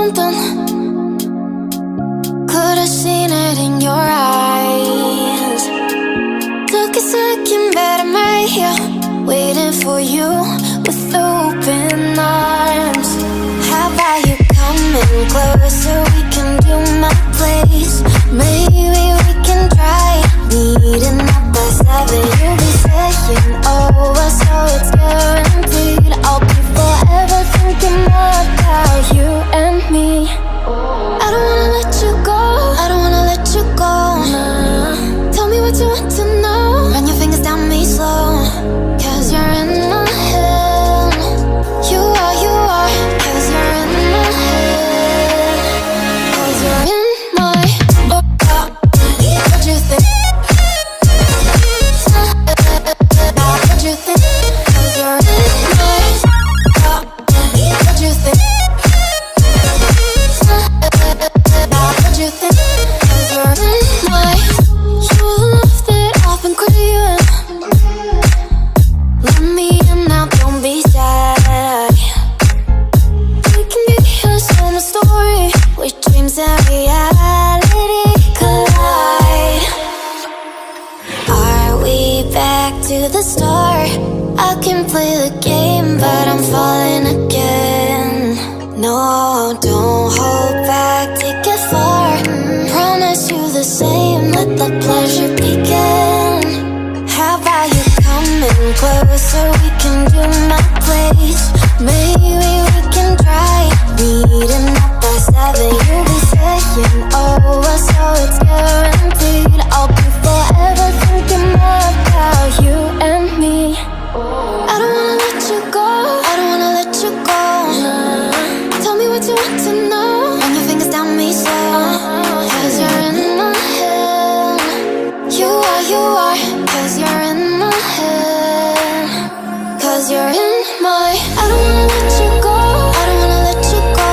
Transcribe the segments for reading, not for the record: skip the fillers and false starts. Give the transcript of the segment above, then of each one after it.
something. Could've seen it in your eyes. Took a second, but I'm right here, waiting for you with open arms. How about you coming closer? We can do my place. Maybe we can try meeting up by 7. You'll be saying over, so it's guaranteed. I'll be forever thinking about you and me. I don't wanna let you go, I don't wanna let you go. Tell me what you want to know. Run your fingers down me slow, 'cause you're in my head. You are, 'cause you're in my head. 'Cause you're in my what you think? What you think? 'Cause you're in my what you think? What you think? 'Cause you're in my you love that I've been craving. Let me in now, don't be shy. We can be a summer story where dreams and reality collide. Are we back to the start? I can play the game, but I'm falling again. No, don't hold back, take it far. Promise you the same, let the pleasure begin. How about you coming closer? We can do my place. Maybe we can try meeting up by 7. You'll be saying over, so it's guaranteed. I'll be forever thinking about you and me. I don't wanna let you go, I don't wanna let you go. Tell me what you want to know. Run your fingers down me slow, 'cause you're in my head. You are, 'cause you're in my head. 'Cause you're in my I don't wanna let you go, I don't wanna let you go.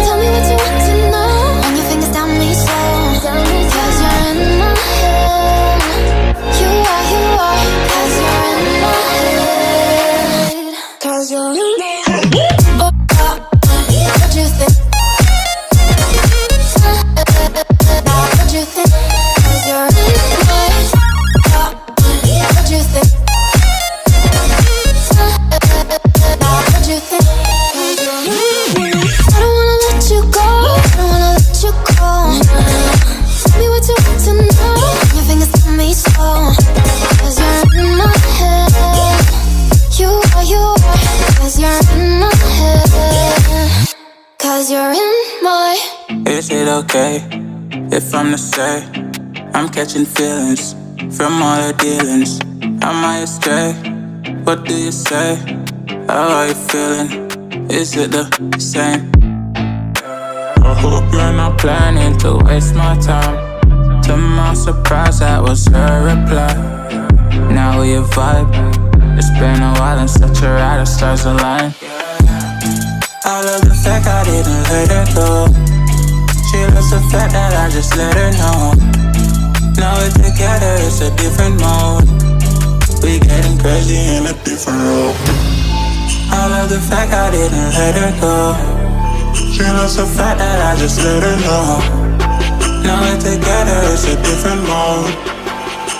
Tell me what you want to know. Run your fingers down me slow, 'cause you're in my head. You are, 'cause you're in my head. 'Cause you're in my head. What you think? What you think? 'Cause you're in my what you think? What you think? 'Cause you're in my I don't wanna let you go, I don't wanna let you go. Tell me what you want to know. Your fingers tell me slow, 'cause you're in my head. You are, 'cause you're in my head. 'Cause you're in my Is it okay if I'm to say I'm catching feelings from all the dealings? Am I astray? What do you say? How are you feeling? Is it the same? I hope you're not planning to waste my time. To my surprise, that was her reply. Now we vibe. It's been a while and such a ride, the stars align. I love the fact I didn't let her go. She loves the fact that I just let her know. Now we're together, it's a different mode. We getting crazy in a different role. I love the fact I didn't let her go. She loves the fact that I just let her know. Now we're together, it's a different mode.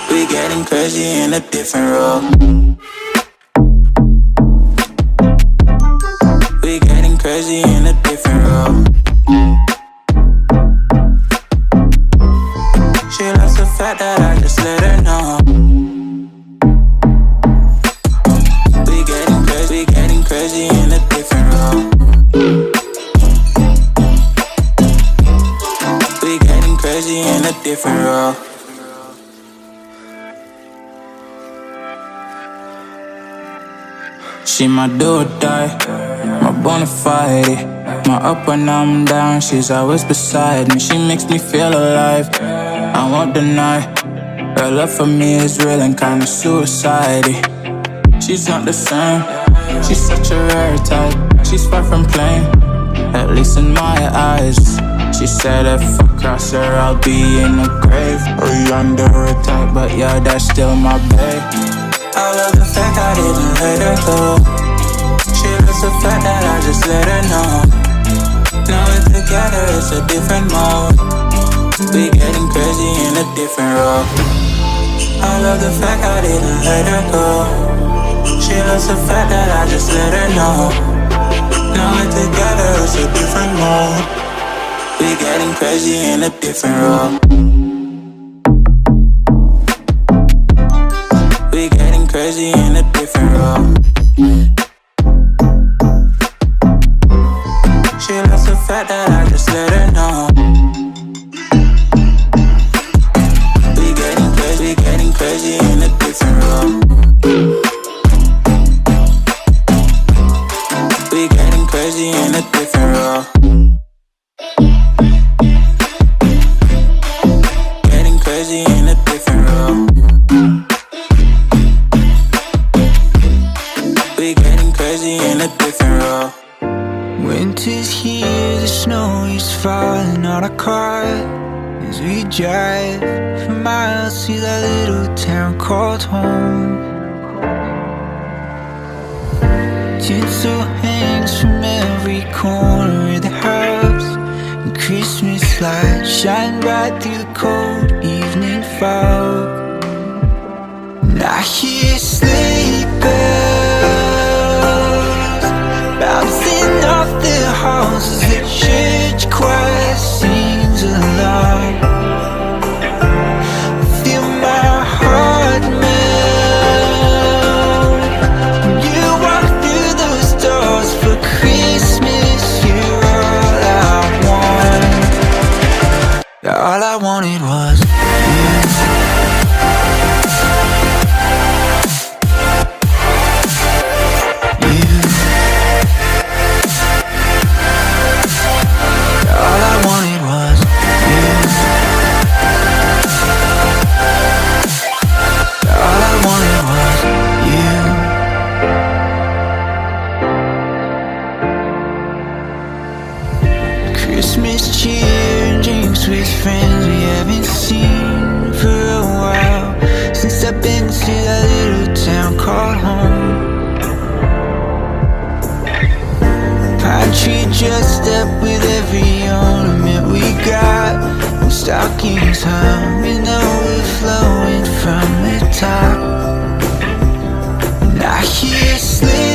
We getting crazy in a different role. We getting crazy in a different role. She loves the fact that I just let her know. We getting crazy in a different role. We getting crazy in a different role. She my do or die, my bona fide. My up when I'm down, she's always beside me. She makes me feel alive, I won't deny. Her love for me is real and kinda suicide-y. She's not the same, she's such a rare type. She's far from plain, at least in my eyes. She said if I cross her, I'll be in the grave or under her type, but yeah, that's still my babe. I love the fact I didn't let her go. She loves the fact that I just let her know. together, it's a different mode. We getting crazy in a different role. I love the fact I didn't let her go. She loves the fact that I just let her know. Now we're together, it's a different mode. We getting crazy in a different role. We getting crazy in a different role. She loves the fact that I just let her know. We getting crazy in a different role. We getting crazy in a different role. Getting crazy in a different role. We getting crazy in a different role. Winter's here, the snow is falling on our car as we drive for miles to that little town called home. Tinsel hangs from every corner of the house, and Christmas lights shine bright through the cold evening fog. And I hear sleigh bells bouncing off the halls as the church choir sings along. I feel my heart melt when you walk through those doors for Christmas. You're all I want. All I wanted was you. Christmas cheer and drinks with friends we haven't seen for a while, since I've been to that little town called home. Pine tree dressed up with every ornament we got, and stockings hung and overflowing from the top. And I hear sleigh